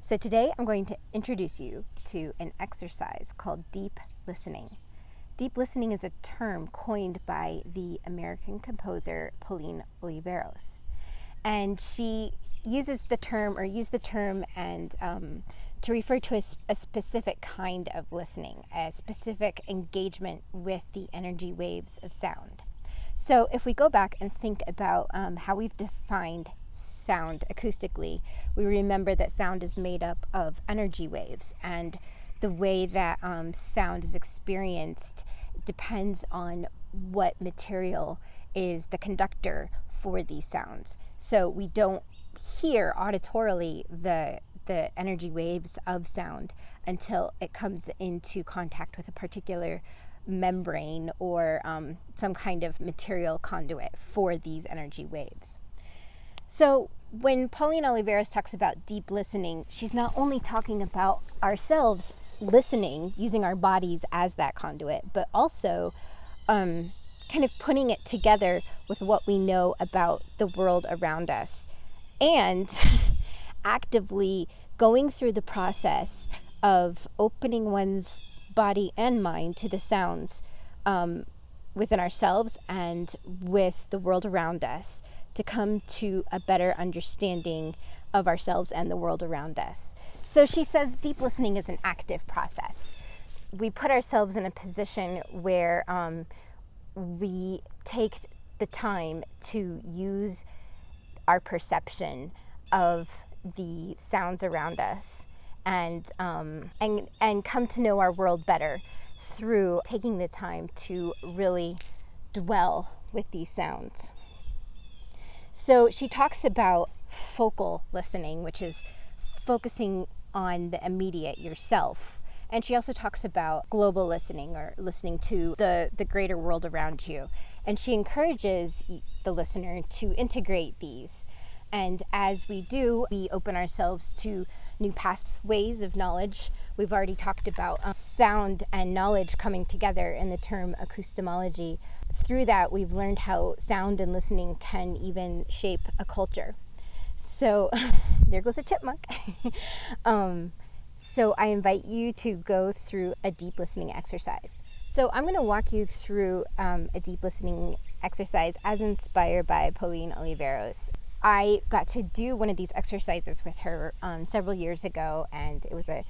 So today I'm going to introduce you to an exercise called deep listening. Deep listening is a term coined by the American composer Pauline Oliveros. And she uses the term, or used the term, and to refer to a specific kind of listening, a specific engagement with the energy waves of sound. So if we go back and think about how we've defined sound acoustically, we remember that sound is made up of energy waves, and the way that sound is experienced depends on what material is the conductor for these sounds. So we don't hear auditorily the energy waves of sound until it comes into contact with a particular membrane or some kind of material conduit for these energy waves. So when Pauline Oliveros talks about deep listening, she's not only talking about ourselves listening, using our bodies as that conduit, but also kind of putting it together with what we know about the world around us, and actively going through the process of opening one's body and mind to the sounds within ourselves and with the world around us, to come to a better understanding of ourselves and the world around us. So she says deep listening is an active process. We put ourselves in a position where we take the time to use our perception of the sounds around us and come to know our world better through taking the time to really dwell with these sounds. So she talks about focal listening, which is focusing on the immediate yourself. And she also talks about global listening, or listening to the greater world around you. And she encourages the listener to integrate these. And as we do, we open ourselves to new pathways of knowledge. We've already talked about sound and knowledge coming together in the term acoustomology. Through that, we've learned how sound and listening can even shape a culture. So there goes a chipmunk. So I invite you to go through a deep listening exercise. So I'm going to walk you through a deep listening exercise as inspired by Pauline Oliveros. I got to do one of these exercises with her several years ago, and it was a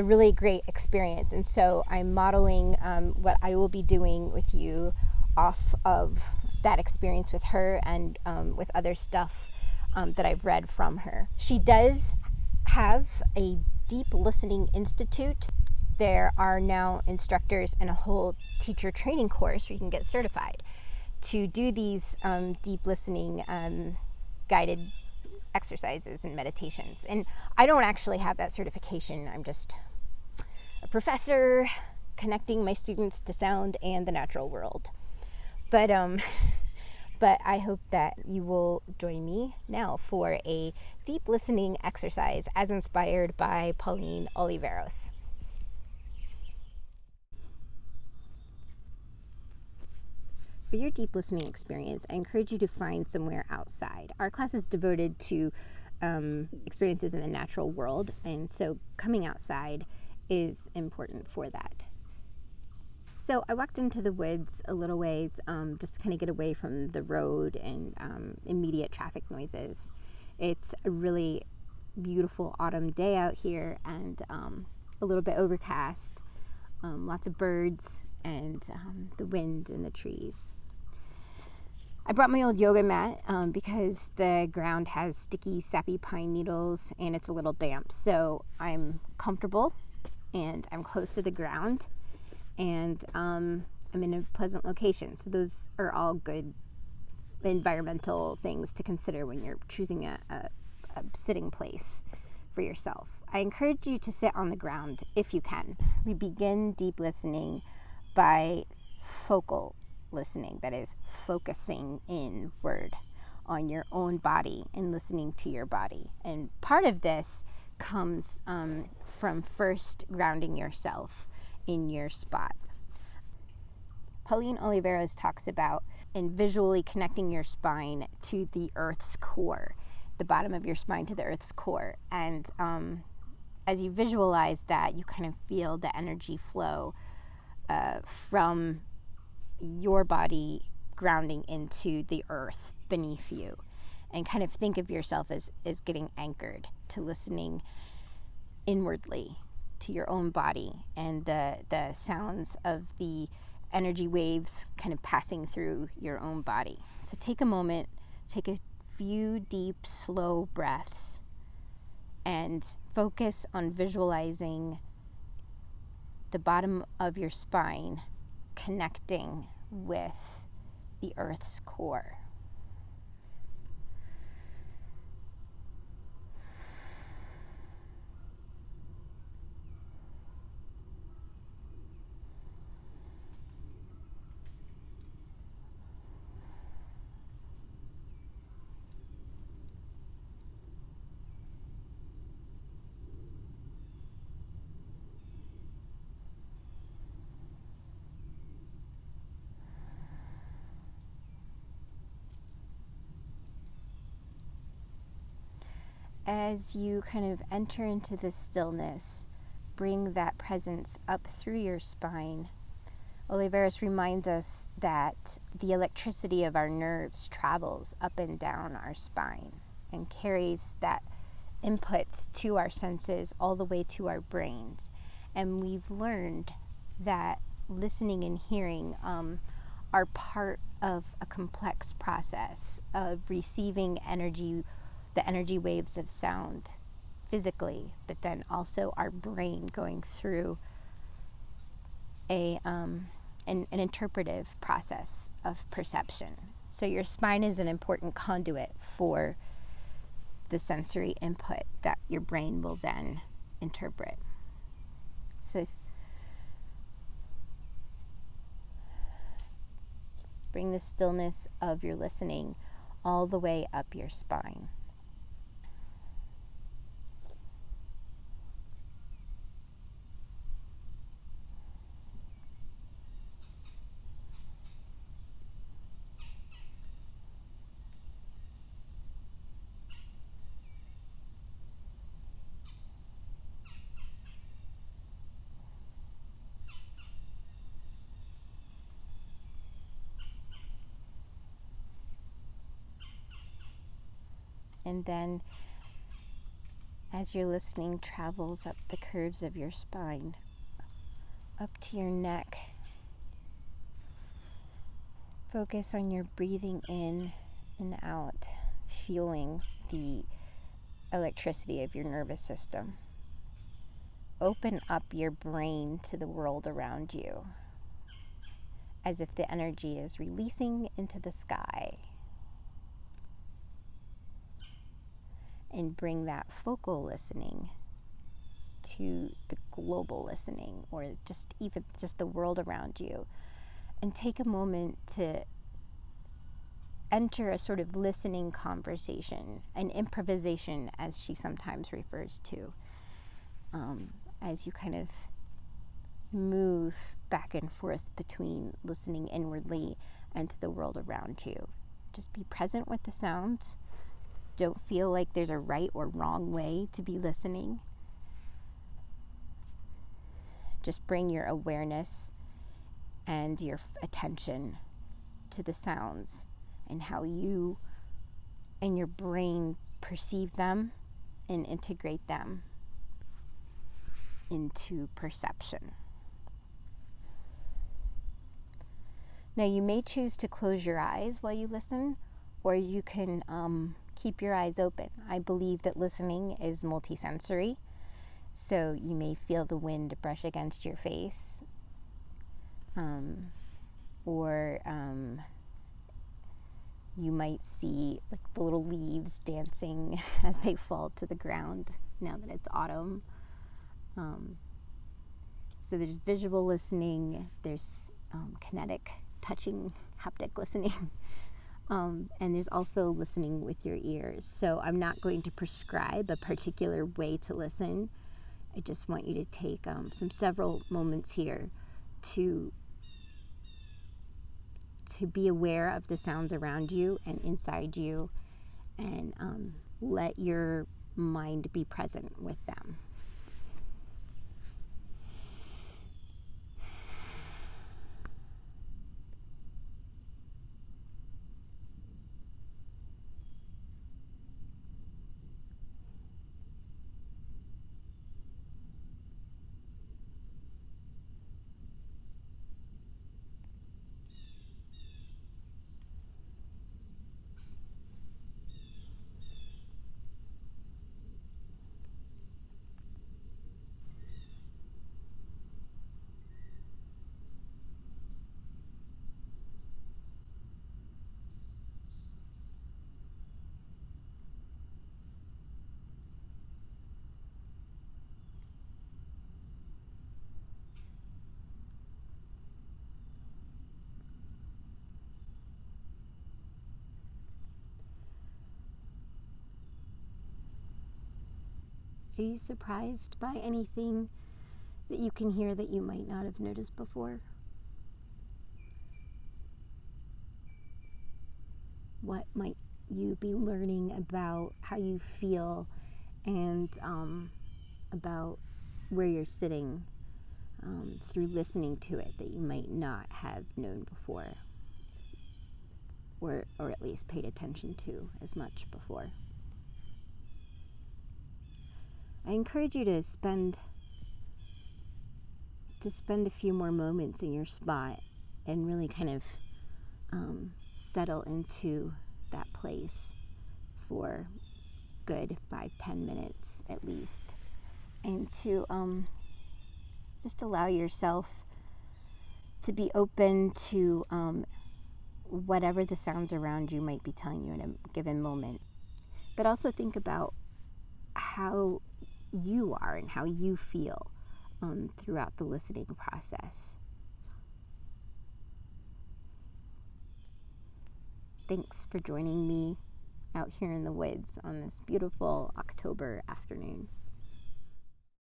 really great experience. And so I'm modeling what I will be doing with you off of that experience with her and with other stuff that I've read from her. She does have a deep listening institute. There are now instructors and a whole teacher training course where you can get certified to do these deep listening guided exercises and meditations. And I don't actually have that certification. I'm just a professor connecting my students to sound and the natural world. But I hope that you will join me now for a deep listening exercise as inspired by Pauline Oliveros. For your deep listening experience, I encourage you to find somewhere outside. Our class is devoted to experiences in the natural world, and so coming outside is important for that. So I walked into the woods a little ways just to kind of get away from the road and immediate traffic noises. It's a really beautiful autumn day out here, and a little bit overcast, lots of birds, and the wind in the trees. I brought my old yoga mat because the ground has sticky, sappy pine needles and it's a little damp. So I'm comfortable and I'm close to the ground, and I'm in a pleasant location. So those are all good environmental things to consider when you're choosing a sitting place for yourself. I encourage you to sit on the ground if you can. We begin deep listening by focal listening, that is, focusing inward on your own body and listening to your body. And part of this comes from first grounding yourself in your spot. Pauline Oliveros talks about in visually connecting your spine to the earth's core, the bottom of your spine to the earth's core. And as you visualize that, you kind of feel the energy flow from your body grounding into the earth beneath you, and kind of think of yourself as getting anchored to listening inwardly to your own body and the sounds of the energy waves kind of passing through your own body. So take a moment, take a few deep, slow breaths, and focus on visualizing the bottom of your spine connecting with the earth's core. As you kind of enter into this stillness, bring that presence up through your spine. Oliveros reminds us that the electricity of our nerves travels up and down our spine and carries that inputs to our senses all the way to our brains. And we've learned that listening and hearing are part of a complex process of receiving energy, the energy waves of sound physically, but then also our brain going through an interpretive process of perception. So your spine is an important conduit for the sensory input that your brain will then interpret. So bring the stillness of your listening all the way up your spine. And then, as your listening travels up the curves of your spine, up to your neck, focus on your breathing in and out, feeling the electricity of your nervous system. Open up your brain to the world around you, as if the energy is releasing into the sky. And bring that focal listening to the global listening, or just the world around you. And take a moment to enter a sort of listening conversation, an improvisation, as she sometimes refers to, as you kind of move back and forth between listening inwardly and to the world around you. Just be present with the sounds. Don't feel like there's a right or wrong way to be listening. Just bring your awareness and your attention to the sounds and how you and your brain perceive them and integrate them into perception. Now, you may choose to close your eyes while you listen, or you can keep your eyes open. I believe that listening is multisensory, so you may feel the wind brush against your face, or you might see like the little leaves dancing as they fall to the ground now that it's autumn. So there's visual listening, there's kinetic, touching, haptic listening. And there's also listening with your ears. So I'm not going to prescribe a particular way to listen. I just want you to take several moments here to be aware of the sounds around you and inside you, and let your mind be present with them. Are you surprised by anything that you can hear that you might not have noticed before? What might you be learning about how you feel and about where you're sitting through listening to it that you might not have known before, or at least paid attention to as much before? I encourage you to spend a few more moments in your spot and really kind of settle into that place for good 5-10 minutes at least, and to just allow yourself to be open to whatever the sounds around you might be telling you in a given moment. But also think about how you are and how you feel throughout the listening process. Thanks for joining me out here in the woods on this beautiful October afternoon.